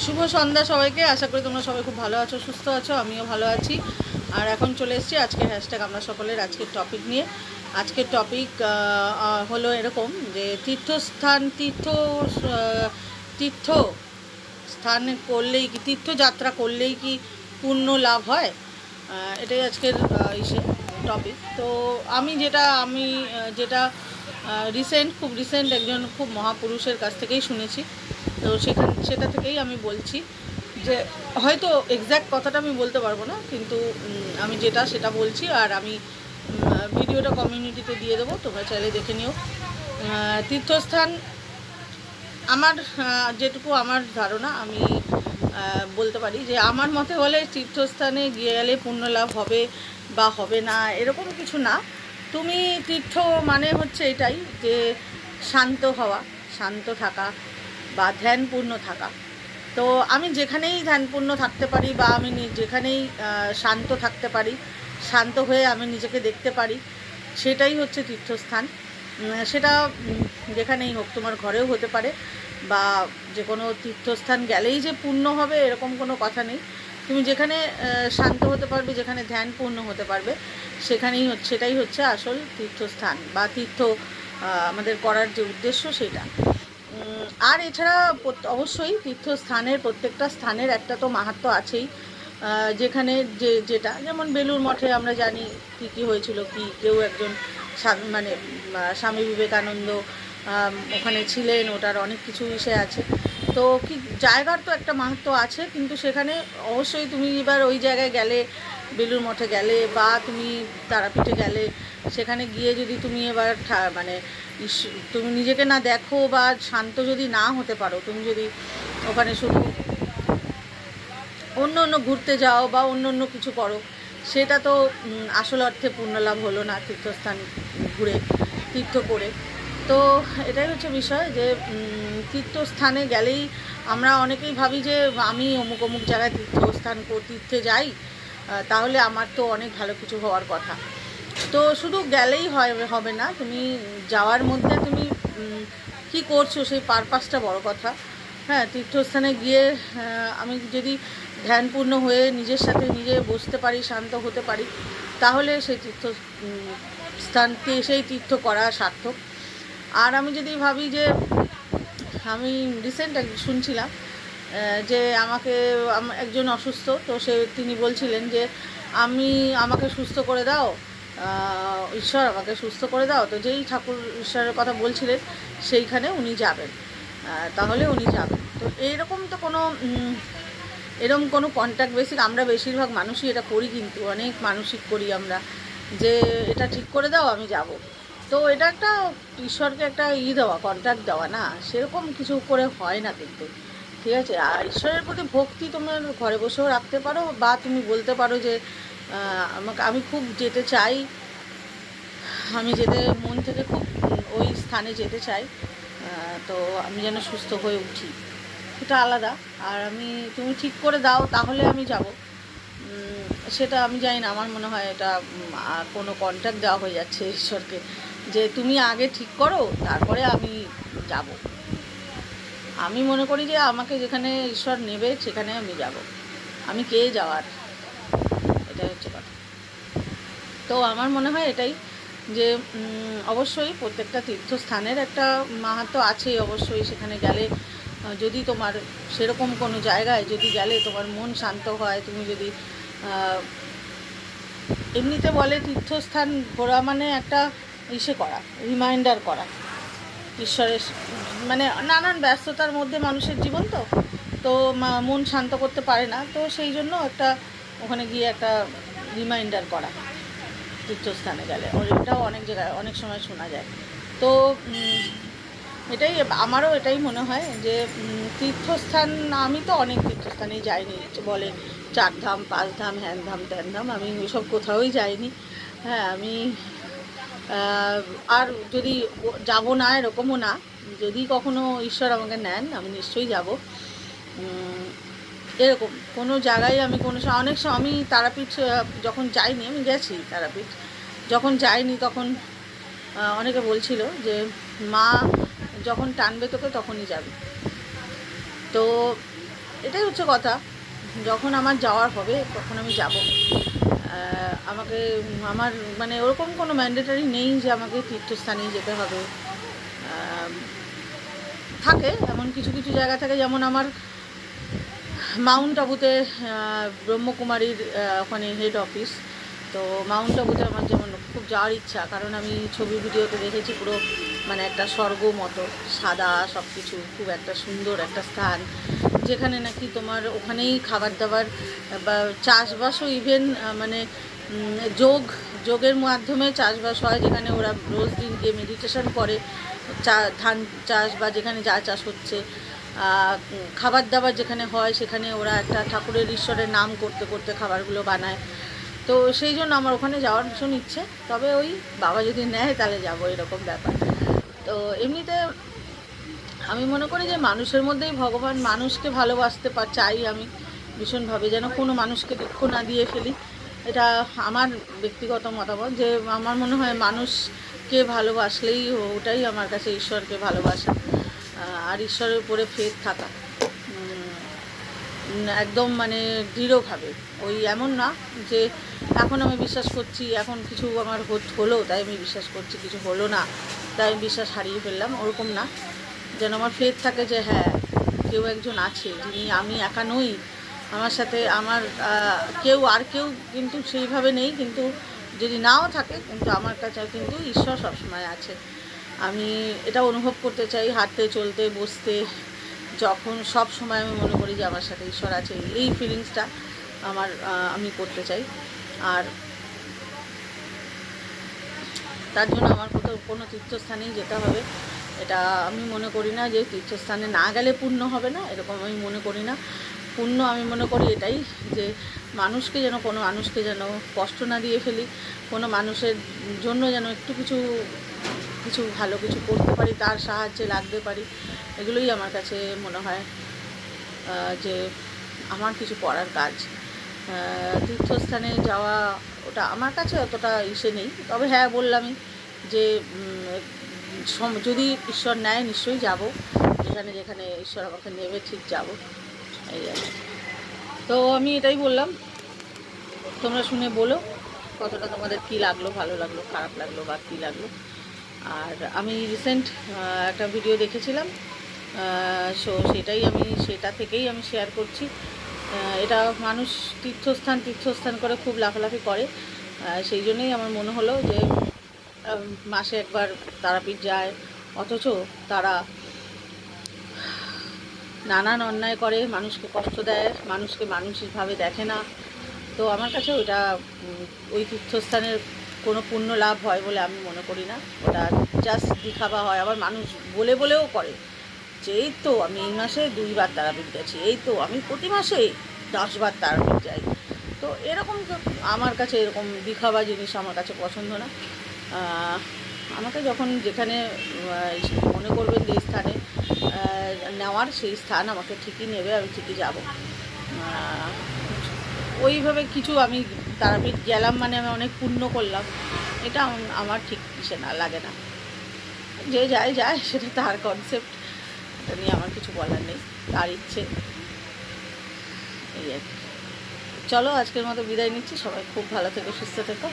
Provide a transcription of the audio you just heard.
শুভ সন্ধ্যা সবাইকে। আশা করি তোমরা সবাই খুব ভালো আছো, সুস্থ আছো। আমিও ভালো আছি। আর এখন চলে এসেছি আজকের হ্যাশট্যাগ আমরা সকলের আজকের টপিক নিয়ে। আজকের টপিক হলো এরকম যে তীর্থস্থান তীর্থ স্থানে করলেই কি, তীর্থযাত্রা করলেই কি পুণ্য লাভ হয়, এটাই আজকের টপিক। তো আমি যেটা খুব রিসেন্ট একজন খুব মহাপুরুষের কাছ থেকেই শুনেছি। তো সেটা থেকেই আমি বলছি যে হয়তো এক্স্যাক্ট কথাটা আমি বলতে পারবো না, কিন্তু আমি সেটা বলছি। আর আমি ভিডিওটা কমিউনিটিতে দিয়ে দেবো, তোমরা চাইলে দেখে নিও। তীর্থস্থান আমার যেটুকু আমার ধারণা, আমি বলতে পারি যে আমার মতে বলে তীর্থস্থানে গিয়ে গেলে পুণ্য লাভ হবে বা হবে না, এরকম কিছু না। তুমি তীর্থ মানে হচ্ছে এটাই যে শান্ত হওয়া, শান্ত থাকা বা ধ্যানপূর্ণ থাকা। তো আমি যেখানেই ধ্যানপূর্ণ থাকতে পারি বা আমি যেখানেই শান্ত থাকতে পারি, শান্ত হয়ে আমি নিজেকে দেখতে পারি, সেটাই হচ্ছে তীর্থস্থান। সেটা যেখানেই হোক, তোমার ঘরেও হতে পারে, বা যে কোনো তীর্থস্থান গেলেই যে পূর্ণ হবে এরকম কোনো কথা নেই। তুমি যেখানে শান্ত হতে পারবে, যেখানে ধ্যানপূর্ণ হতে পারবে, সেটাই হচ্ছে আসল তীর্থস্থান বা আমাদের করার যে উদ্দেশ্য সেটা। আর এছাড়া অবশ্যই তীর্থস্থানের প্রত্যেকটা স্থানের একটা তো মাহাত্ম্য আছেই। যেখানে যেটা যেমন বেলুড় মঠে আমরা জানি কী হয়েছিল, কেউ একজন স্বামী বিবেকানন্দ ওখানে ছিলেন, ওটার অনেক কিছু বিষয় আছে। তো জায়গার তো একটা মাহাত্ম্য আছে, কিন্তু সেখানে অবশ্যই তুমি এবার ওই জায়গায় গেলে, বেলুড় মঠে গেলে বা তুমি তারাপীঠে গেলে, সেখানে গিয়ে যদি তুমি এবার তুমি নিজেকে না দেখো বা শান্ত যদি না হতে পারো, তুমি যদি ওখানে শুধু অন্য ঘুরতে যাও বা অন্য কিছু করো, সেটা তো আসল অর্থে পুণ্যলাভ হলো না তীর্থস্থান ঘুরে, তীর্থ করে। তো এটাই হচ্ছে বিষয় যে তীর্থস্থানে গেলেই আমরা অনেকেই ভাবি যে আমি অমুক জায়গায় তীর্থে যাই, তাহলে আমার তো অনেক ভালো কিছু হওয়ার কথা। তো শুধু গেলেই হবে না, তুমি যাওয়ার মধ্যে তুমি কি করছো সেই পারপাসটা বড় কথা। হ্যাঁ, তীর্থস্থানে গিয়ে আমি যদি ধ্যানপূর্ণ হয়ে নিজের সাথে নিজে বসতে পারি, শান্ত হতে পারি, তাহলে সেই সেই তীর্থ করা সার্থক। আর আমি যদি ভাবি যে আমি রিসেন্ট শুনছিলাম যে একজন অসুস্থ, তো তিনি বলছিলেন যে আমাকে সুস্থ করে দাও, ঈশ্বর আমাকে সুস্থ করে দাও। তো যেই ঠাকুর ঈশ্বরের কথা বলছিলেন সেইখানে উনি যাবেন, তাহলে উনি যাবেন। তো এরকম কোনো কন্ট্যাক্ট বেসিক আমরা বেশিরভাগ মানুষই এটা করি, কিন্তু অনেক মানসিক করি আমরা যে এটা ঠিক করে দাও, আমি যাব। তো এটা একটা ঈশ্বরকে একটা দেওয়া, কন্ট্যাক্ট দেওয়া না, সেরকম কিছু করে হয় না কিন্তু, ঠিক আছে। আর ঈশ্বরের প্রতি ভক্তি তোমার ঘরে বসেও রাখতে পারো, বা তুমি বলতে পারো যে আমি খুব যেতে চাই, আমি মন থেকে খুব ওই স্থানে যেতে চাই, তো আমি যেন সুস্থ হয়ে উঠি, এটা আলাদা। আর তুমি ঠিক করে দাও তাহলে আমি যাব, সেটা আমি জানি না। আমার মনে হয় এটা কোনো কন্ট্যাক্ট দেওয়া হয়ে যাচ্ছে ঈশ্বরকে, যে তুমি আগে ঠিক করো তারপরে আমি যাব। আমি মনে করি যে আমাকে যেখানে ঈশ্বর নেবে সেখানে আমি যাব, আমি কে যাওয়ার, এটাই হচ্ছে কথা। তো আমার মনে হয় এটাই যে অবশ্যই প্রত্যেকটা তীর্থস্থানের একটা মাহাত্ম্য আছে। অবশ্যই সেখানে গেলে যদি তোমার সেরকম কোনো জায়গায় যদি গেলে তোমার মন শান্ত হয়, তুমি যদি এমনিতে বলে তীর্থস্থান ঘোরা মানে একটা করা, রিমাইন্ডার করা ঈশ্বরের, নানান ব্যস্ততার মধ্যে মানুষের জীবন, তো মন শান্ত করতে পারে না, তো সেই জন্য ওখানে গিয়ে একটা রিমাইন্ডার করা তীর্থস্থানে গেলে। এটাও অনেক জায়গায় অনেক সময় শোনা যায়। তো আমারও এটাই মনে হয় যে তীর্থস্থান, আমি তো অনেক তীর্থস্থানেই যাইনি, বলে 4 ধাম 5 ধাম, হ্যান ধাম ত্যান ধাম, আমি ওইসব কোথাওই যাইনি। হ্যাঁ, আমি আর যদি যাব না এরকমও না, যদি কখনো ঈশ্বর আমাকে নেন আমি নিশ্চয়ই যাব। এরকম কোনো জায়গায় আমি আমি তারাপীঠ যখন যাইনি, আমি গেছি তারাপীঠ, যখন যাইনি তখন অনেকে বলছিল যে মা যখন টানবে তোকে তখনই যাবি। তো এটাই হচ্ছে কথা, যখন আমার যাওয়ার হবে তখন আমি যাব। আমাকে আমার মানে ওরকম কোনো ম্যান্ডেটারি নেই যে আমাকে তীর্থস্থানেই যেতে হবে। থাকে এমন কিছু কিছু জায়গা থাকে, যেমন আমার মাউন্ট আবুতে ব্রহ্মকুমারীর ওখানে হেড অফিস, তো মাউন্ট আবুতে আমার যেমন খুব যাওয়ার ইচ্ছা, কারণ আমি ছবি ভিডিওতে দেখেছি পুরো মানে একটা স্বর্গ মতো সাদা সব কিছু, খুব একটা সুন্দর একটা স্থান, যেখানে নাকি তোমার ওখানেই খাবার দাবার বা চাষবাসও ইভেন মানে যোগের মাধ্যমে চাষবাস হয়, যেখানে ওরা রোজ দিন গিয়ে মেডিটেশন করে ধান চাষ বা যেখানে যা চাষ হচ্ছে, খাবার দাবার যেখানে হয় সেখানে ওরা একটা ঠাকুরের ঈশ্বরের নাম করতে করতে খাবারগুলো বানায়। তো সেই জন্য আমার ওখানে যাওয়ার ভীষণ ইচ্ছে, তবে ওই বাবা যদি নেয় তাহলে যাবো, এরকম ব্যাপার। তো এমনিতে আমি মনে করি যে মানুষের মধ্যেই ভগবান, মানুষকে ভালোবাসতে চাই আমি ভীষণভাবে, যেন কোনো মানুষকে দুঃখ না দিয়ে ফেলি। এটা আমার ব্যক্তিগত মতামত, যে আমার মনে হয় মানুষকে ভালোবাসলেই ওটাই আমার কাছে ঈশ্বরকে ভালোবাসা, আর ঈশ্বরের উপরে ফেথ থাকা একদম মানে দৃঢ়ভাবে। ওই এমন না যে এখন আমি বিশ্বাস করছি, এখন কিছু আমার হলো তাই আমি বিশ্বাস করছি, কিছু হলো না তাই আমি বিশ্বাস হারিয়ে ফেললাম, ওরকম না। যেন আমার ফেথ থাকে যে হ্যাঁ কেউ একজন আছে যিনি, আমি একা নই, আমার সাথে আমার কেউ কিন্তু সেইভাবে নেই, কিন্তু যদি নাও থাকে কিন্তু আমার কাছে কিন্তু ঈশ্বর সবসময় আছে। আমি এটা অনুভব করতে চাই, হাঁটতে চলতে বসতে, যখন সব সময় আমি মনে করি যে আমার সাথে ঈশ্বর আছে, এই ফিলিংসটা আমি করতে চাই। আর তার জন্য আমার কোনো তীর্থস্থানেই যেতে হবে, এটা আমি মনে করি না যে তীর্থস্থানে না গেলে পুণ্য হবে না, এরকম আমি মনে করি না। পুণ্য আমি মনে করি এটাই যে মানুষকে যেন কষ্ট না দিয়ে ফেলি, কোনো মানুষের জন্য যেন একটু কিছু ভালো কিছু করতে পারি, তার সাহায্যে লাগতে পারি, এগুলোই আমার কাছে মনে হয় যে আমার কিছু করার কাজ। তীর্থস্থানে যাওয়া ওটা আমার কাছে অতটা ইসে নেই, তবে হ্যাঁ বললামই যে যদি ঈশ্বর নেয় নিশ্চয়ই যাব, যেখানে ঈশ্বর আমাকে নেবে ঠিক যাব, এই আর কি। তো আমি এটাই বললাম, তোমরা শুনে বলো কতটা তোমাদের কী লাগলো, ভালো লাগলো, খারাপ লাগলো বা কী লাগলো। আর আমি রিসেন্ট একটা ভিডিও দেখেছিলাম, সেটা থেকেই আমি শেয়ার করছি। এটা মানুষ তীর্থস্থান করে খুব লাফালাফি করে, সেই জন্যই আমার মনে হলো যে মাসে একবার তারাপীঠ যায়, অথচ তারা নানান অন্যায় করে, মানুষকে কষ্ট দেয়, মানুষকে মানসিকভাবে দেখে না। তো আমার কাছে ওই তীর্থস্থানের কোনো পুণ্য লাভ হয় বলে আমি মনে করি না, ওটা জাস্ট দেখাবা হয়। আবার মানুষ বলেও করে যে এই তো আমি এই মাসে 2 বার তারাপীঠ গেছি, এই তো আমি প্রতি মাসে 10 বার তারাপীঠ যাই। তো এরকম আমার কাছে এরকম দেখাবা জিনিস আমার কাছে পছন্দ না। আমাকে যখন যেখানে মনে করবেন যে স্থানে নেওয়ার, সেই স্থান আমাকে ঠিকই নেবে, আমি ঠিকই যাব। ওইভাবে কিছু আমি তারাপীঠ গেলাম মানে আমি অনেক পুণ্য করলাম, এটা আমার ঠিক কিসে না লাগে না। যে যায় সেটা তার কনসেপ্ট, এটা নিয়ে আমার কিছু বলার নেই, তার ইচ্ছে, এই আর কি। চলো আজকের মতো বিদায় নিচ্ছি, সবাই খুব ভালো থেকো, সুস্থ থেকো।